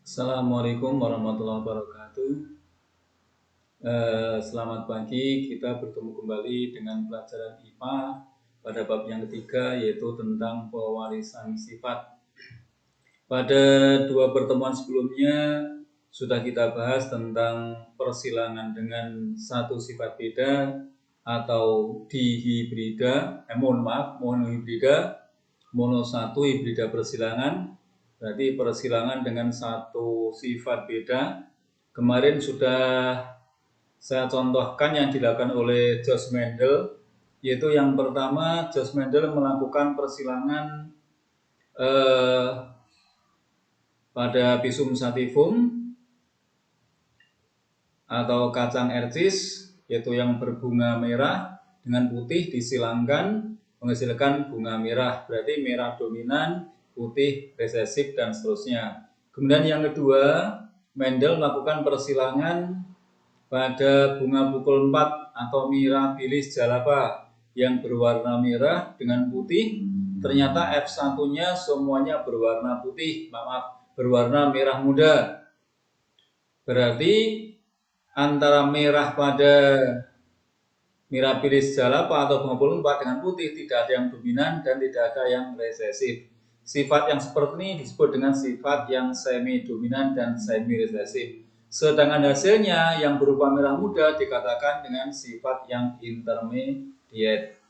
Assalamualaikum warahmatullahi wabarakatuh. Selamat pagi, kita bertemu kembali dengan pelajaran IPA pada bab yang ketiga, yaitu tentang pewarisan sifat. Pada dua pertemuan sebelumnya sudah kita bahas tentang persilangan dengan satu sifat beda atau dihibrida, monohibrida, mono satu hibrida persilangan. Berarti persilangan dengan satu sifat beda. Kemarin sudah saya contohkan yang dilakukan oleh George Mendel, yaitu yang pertama George Mendel melakukan persilangan pada Pisum sativum atau kacang ercis, yaitu yang berbunga merah dengan putih disilangkan menghasilkan bunga merah. Berarti merah dominan, putih resesif, dan seterusnya. Kemudian yang kedua, Mendel melakukan persilangan pada bunga pukul 4 atau Mirabilis jalapa yang berwarna merah dengan putih. Ternyata F1-nya semuanya berwarna putih, berwarna merah muda. Berarti antara merah pada Mirabilis jalapa atau bunga pukul 4 dengan putih tidak ada yang dominan dan tidak ada yang resesif. Sifat yang seperti ini disebut dengan sifat yang semi dominan dan semi resesif. Sedangkan hasilnya yang berupa merah muda dikatakan dengan sifat yang intermediate.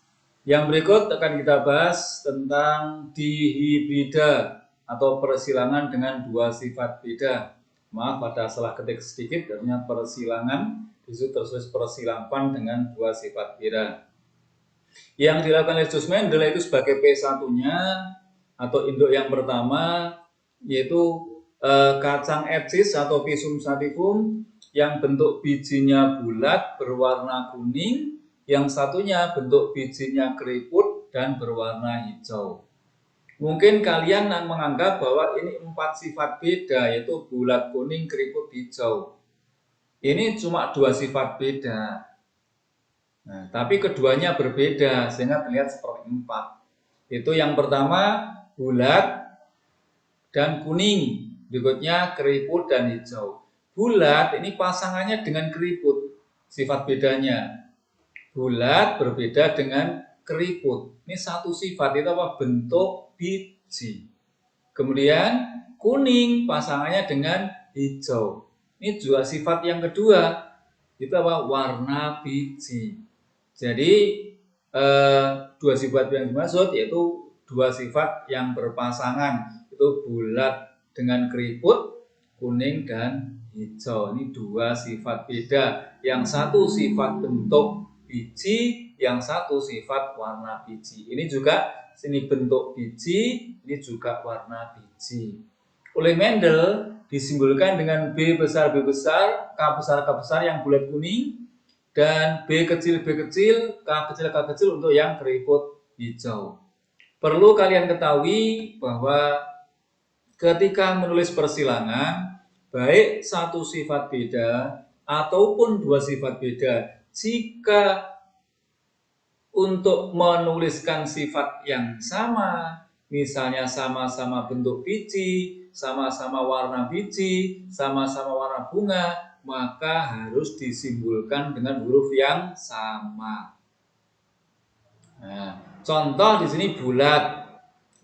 Yang berikut akan kita bahas tentang dihibrida atau persilangan dengan dua sifat beda. Maaf, ada salah ketik sedikit, artinya persilangan, disitu tertulis persilangan dengan dua sifat beda. Yang dilakukan oleh George Mendel itu sebagai P1-nya atau induk yang pertama, yaitu kacang ercis atau Pisum sativum yang bentuk bijinya bulat berwarna kuning, yang satunya bentuk bijinya keriput dan berwarna hijau. Mungkin kalian menganggap bahwa ini 4 sifat beda, yaitu bulat kuning, keriput, hijau. Ini cuma 2 sifat beda. Nah, tapi keduanya berbeda sehingga terlihat seperti 4. Itu yang pertama bulat dan kuning, berikutnya keriput dan hijau. Bulat ini pasangannya dengan keriput, sifat bedanya. Bulat berbeda dengan keriput. Ini satu sifat, itu apa? Bentuk biji. Kemudian kuning pasangannya dengan hijau. Ini juga sifat yang kedua, itu apa? Warna biji. Jadi dua sifat yang dimaksud yaitu dua sifat yang berpasangan, itu bulat dengan keriput, kuning dan hijau. Ini dua sifat beda. Yang satu sifat bentuk biji, yang satu sifat warna biji. Ini juga sini bentuk biji, ini juga warna biji. Oleh Mendel disimbolkan dengan B besar, K besar yang bulat kuning, dan B kecil, K kecil untuk yang keriput hijau. Perlu kalian ketahui bahwa ketika menulis persilangan, baik satu sifat beda ataupun dua sifat beda, jika untuk menuliskan sifat yang sama, misalnya sama-sama bentuk biji, sama-sama warna biji, sama-sama warna bunga, maka harus disimbolkan dengan huruf yang sama. Nah, contoh di sini bulat,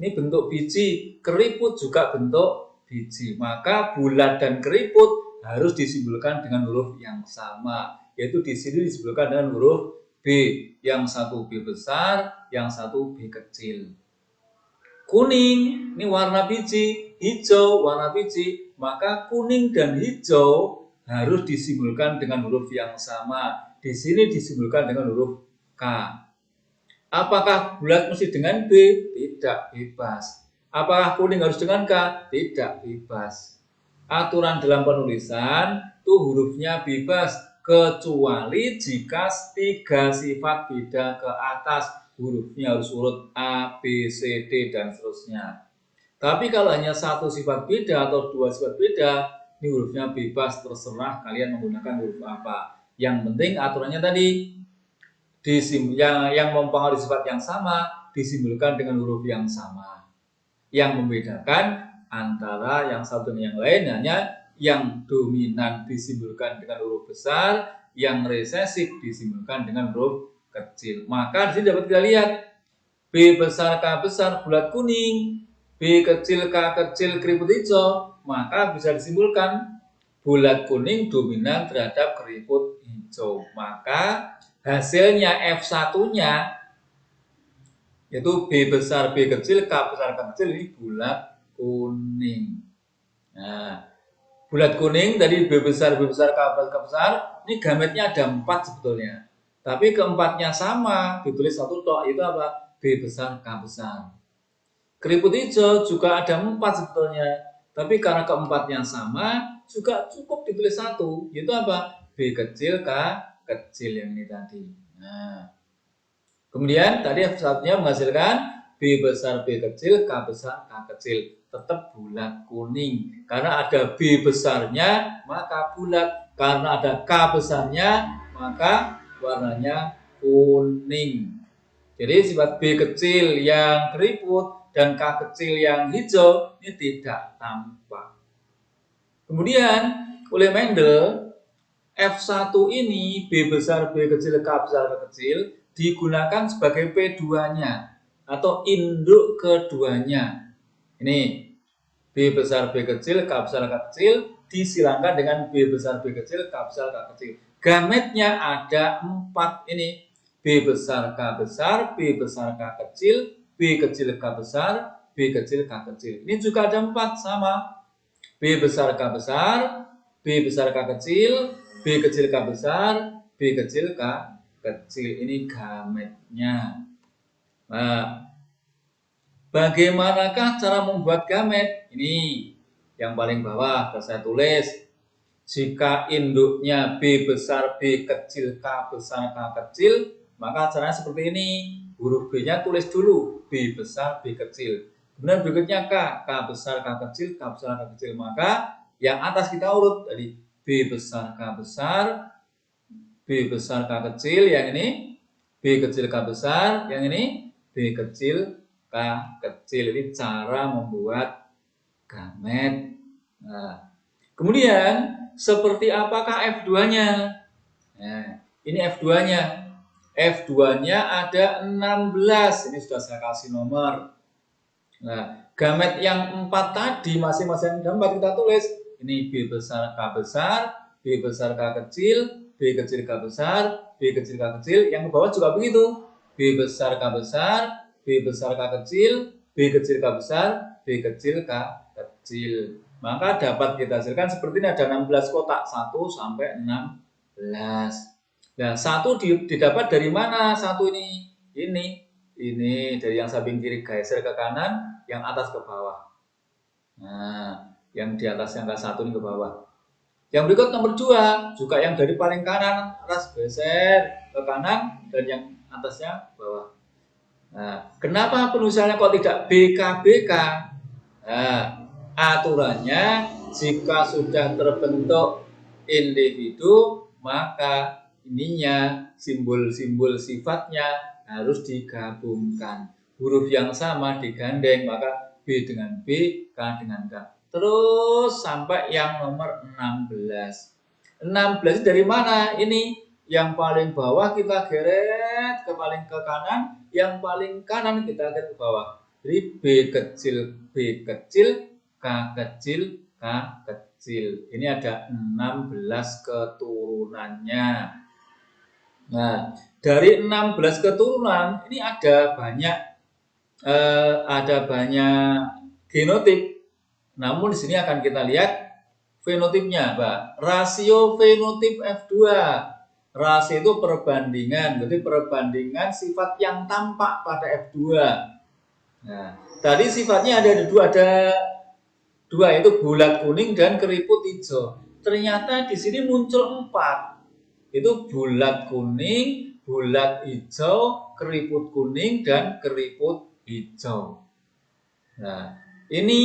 ini bentuk biji, keriput juga bentuk biji, maka bulat dan keriput harus disimbolkan dengan huruf yang sama, yaitu di sini disimbolkan dengan huruf B, yang satu B besar, yang satu B kecil. Kuning, ini warna biji, hijau warna biji, maka kuning dan hijau harus disimbolkan dengan huruf yang sama. Di sini disimbolkan dengan huruf K. Apakah bulat mesti dengan B? Tidak, bebas. Apakah kuning harus dengan K? Tidak, bebas. Aturan dalam penulisan itu hurufnya bebas, kecuali jika 3 sifat beda ke atas, hurufnya harus urut A, B, C, D, dan seterusnya. Tapi kalau hanya satu sifat beda atau dua sifat beda, ini hurufnya bebas, terserah kalian menggunakan huruf apa. Yang penting aturannya tadi, yang mempengaruhi sifat yang sama disimbolkan dengan huruf yang sama. Yang membedakan antara yang satu dengan yang lain, hanya yang dominan disimbolkan dengan huruf besar, yang resesif disimbolkan dengan huruf kecil. Maka di sini dapat kita lihat B besar K besar bulat kuning, B kecil K kecil keriput hijau, maka bisa disimpulkan bulat kuning dominan terhadap keriput hijau. Maka hasilnya F1-nya yaitu B besar B kecil K besar K kecil ini bulat kuning. Nah, bulat kuning tadi B besar K besar K besar, ini gametnya ada 4 sebetulnya. Tapi keempatnya sama, ditulis satu tok, itu apa? B besar K besar. Keriput hijau juga ada 4 sebetulnya. Tapi karena keempatnya sama, juga cukup ditulis satu, yaitu apa? B kecil K kecil yang ini tadi. Nah, kemudian tadi F1-nya menghasilkan B besar B kecil, K besar K kecil. Tetap bulat kuning. Karena ada B besarnya, maka bulat. Karena ada K besarnya, maka warnanya kuning. Jadi sifat B kecil yang keriput dan K kecil yang hijau ini tidak tampak. Kemudian oleh Mendel, F1 ini B besar B kecil K besar K kecil digunakan sebagai P2-nya atau induk keduanya. Ini B besar B kecil K besar K kecil disilangkan dengan B besar B kecil K besar K kecil. Gametnya ada 4 ini. B besar K besar, B besar K kecil, B kecil K besar, B kecil K kecil. Ini juga ada 4 sama. B besar K besar, B besar K kecil, B kecil K besar, B kecil K kecil. Ini gametnya. Nah, bagaimanakah cara membuat gamet? Ini yang paling bawah, saya tulis. Jika induknya B besar B kecil K besar K kecil, maka caranya seperti ini. Huruf B-nya tulis dulu, B besar B kecil. Kemudian berikutnya K besar K kecil, K besar K kecil. Maka yang atas kita urut tadi B besar K besar, B besar K kecil, yang ini B kecil K besar, yang ini B kecil K kecil. Ini cara membuat gamet. Nah, kemudian seperti apakah F2-nya? Nah, ini F2-nya. F2-nya ada 16. Ini sudah saya kasih nomor. Nah, gamet yang 4 tadi masing-masing ada 4 kita tulis. Ini B besar K besar, B besar K kecil, B kecil K besar, B kecil K kecil. Yang ke bawah juga begitu. B besar K besar, B besar K kecil, B kecil K besar, B kecil K kecil. Maka dapat kita hasilkan seperti ini, ada 16 kotak, 1 sampai 16. Nah, 1 didapat dari mana? 1 ini. Ini dari yang samping kiri geser ke kanan, yang atas ke bawah. Nah, yang di atas yang ke 1 ini ke bawah. Yang berikut nomor 2, juga yang dari paling kanan atas geser ke kanan dan yang atasnya ke bawah. Nah, kenapa penulisannya kok tidak BKBK? Nah, aturannya jika sudah terbentuk individu, maka ininya simbol-simbol sifatnya harus digabungkan. Huruf yang sama digandeng, maka B dengan B, K dengan K. Terus sampai yang nomor 16. 16 dari mana? Ini yang paling bawah kita geret ke paling ke kanan, yang paling kanan kita geret ke bawah. Jadi B kecil, K kecil, K kecil. Ini ada 16 keturunannya. Nah, dari 16 keturunan ini ada banyak genotip. Namun di sini akan kita lihat fenotipnya, Pak. Rasio fenotip F2. Rasio itu perbandingan, berarti perbandingan sifat yang tampak pada F2. Nah, tadi sifatnya ada dua, yaitu bulat kuning dan keriput hijau. Ternyata di sini muncul 4. Itu bulat kuning, bulat hijau, keriput kuning, dan keriput hijau. Nah, ini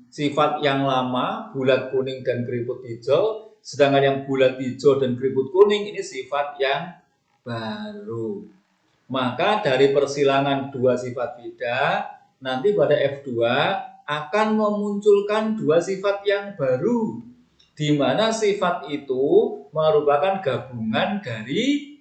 sifat yang lama, bulat kuning dan keriput hijau. Sedangkan yang bulat hijau dan keriput kuning ini sifat yang baru. Maka dari persilangan 2 sifat beda, nanti pada F2 akan memunculkan dua sifat yang baru, di mana sifat itu merupakan gabungan dari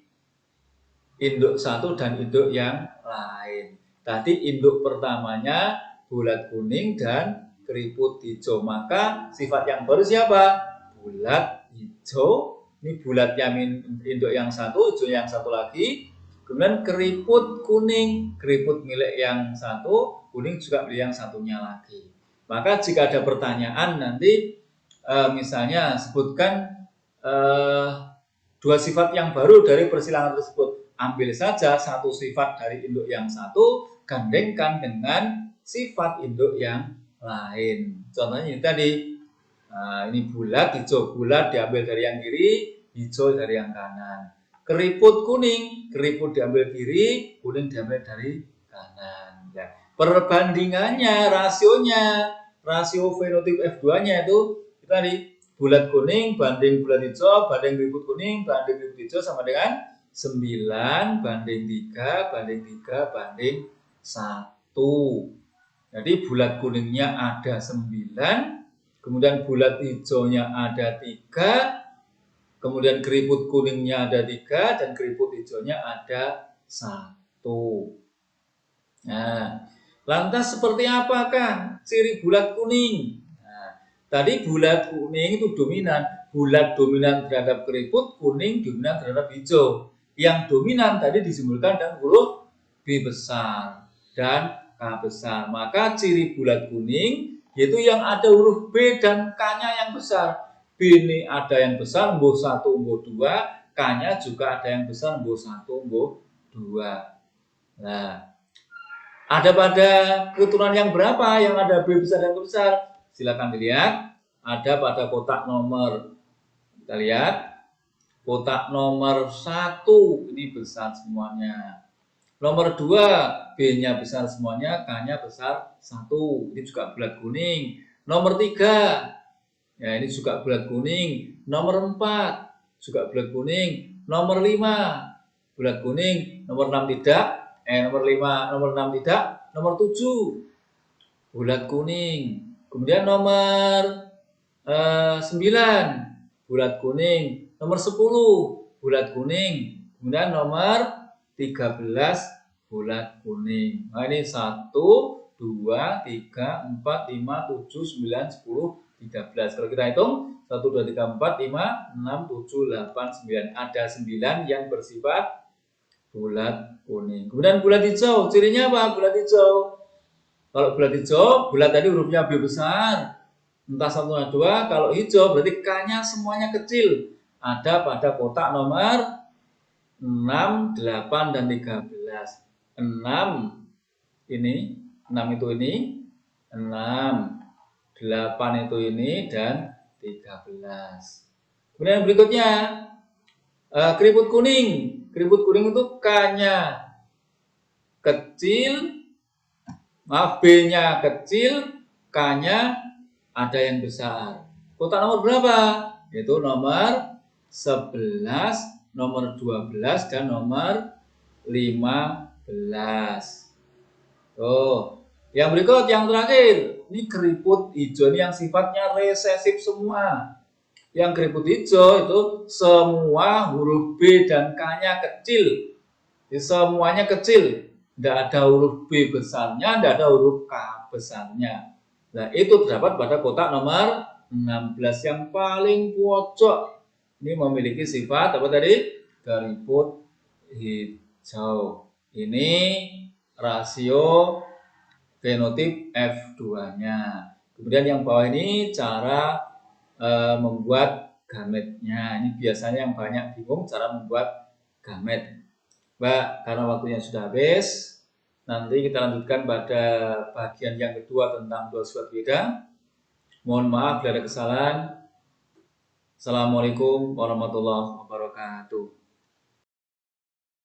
induk satu dan induk yang lain. Tadi induk pertamanya bulat kuning dan keriput hijau, maka sifat yang baru siapa? Bulat hijau. Ini bulatnya induk yang satu, hijau yang satu lagi. Kemudian keriput kuning, keriput milik yang satu, kuning juga milik yang satunya lagi. Maka jika ada pertanyaan nanti misalnya sebutkan dua sifat yang baru dari persilangan tersebut. Ambil saja satu sifat dari induk yang satu, gandengkan dengan sifat induk yang lain. Contohnya ini tadi, ini bulat, hijau. Bulat diambil dari yang kiri, hijau dari yang kanan. Keriput kuning, keriput diambil kiri, kuning diambil dari kanan. Ya. Perbandingannya, rasionya, rasio fenotip F2-nya itu tadi bulat kuning banding bulat hijau banding keriput kuning banding keriput hijau sama dengan 9 banding 3 banding 3 banding 1. Jadi bulat kuningnya ada 9, kemudian bulat hijaunya ada 3, kemudian keriput kuningnya ada 3 dan keriput hijaunya ada 1. Nah, lantas seperti apakah ciri bulat kuning? Nah, tadi bulat kuning itu dominan. Bulat dominan terhadap keriput, kuning dominan terhadap hijau. Yang dominan tadi disimbolkan dengan huruf B besar dan K besar. Maka ciri bulat kuning yaitu yang ada huruf B dan K-nya yang besar. B ini ada yang besar, mbuh 1, mbuh 2, K-nya juga ada yang besar, mbuh 1, mbuh 2. Nah, ada pada keturunan yang berapa yang ada B besar dan K besar? Silakan dilihat. Ada pada kotak nomor, kita lihat, kotak nomor 1 ini besar semuanya. Nomor 2 B-nya besar semuanya, K-nya besar 1. Ini juga bulat kuning. Nomor 3, ya ini juga bulat kuning. Nomor 4 juga bulat kuning. Nomor 5 bulat kuning. Nomor 6 tidak. Nomor 6 tidak. Nomor 7 bulat kuning. Kemudian nomor 9 bulat kuning. Nomor 10 bulat kuning. Kemudian nomor 13 bulat kuning. Nah ini 1, 2, 3, 4, 5, 7, 9, 10, 13. Kalau kita hitung 1, 2, 3, 4, 5, 6, 7, 8, 9. Ada 9 yang bersifat bulat kuning. Kemudian bulat hijau, cirinya apa? Bulat hijau. Kalau bulat hijau, bulat tadi hurufnya B besar. Entah 1 atau 2. Kalau hijau berarti K-nya semuanya kecil. Ada pada kotak nomor 6, 8, dan 13. 6 ini, 6 itu ini, 6. 8 itu ini dan 13. Kemudian berikutnya keriput kuning. Keriput kuning itu K-nya kecil, B-nya kecil, K-nya ada yang besar. Kotak nomor berapa? Yaitu nomor 11, nomor 12 dan nomor 15. Yang berikut yang terakhir. Ini keriput hijau ini yang sifatnya resesif semua. Yang keriput hijau itu semua huruf B dan K-nya kecil. Jadi semuanya kecil. Tidak ada huruf B besarnya, tidak ada huruf K besarnya. Nah, itu terdapat pada kotak nomor 16 yang paling pojok. Ini memiliki sifat apa tadi? Keriput hijau. Ini rasio fenotip F2-nya. Kemudian yang bawah ini cara membuat gametnya. Ini biasanya yang banyak bingung cara membuat gamet. Mbak, karena waktunya sudah habis, nanti kita lanjutkan pada bagian yang kedua tentang dua sifat beda. Mohon maaf bila ada kesalahan. Assalamualaikum warahmatullahi wabarakatuh.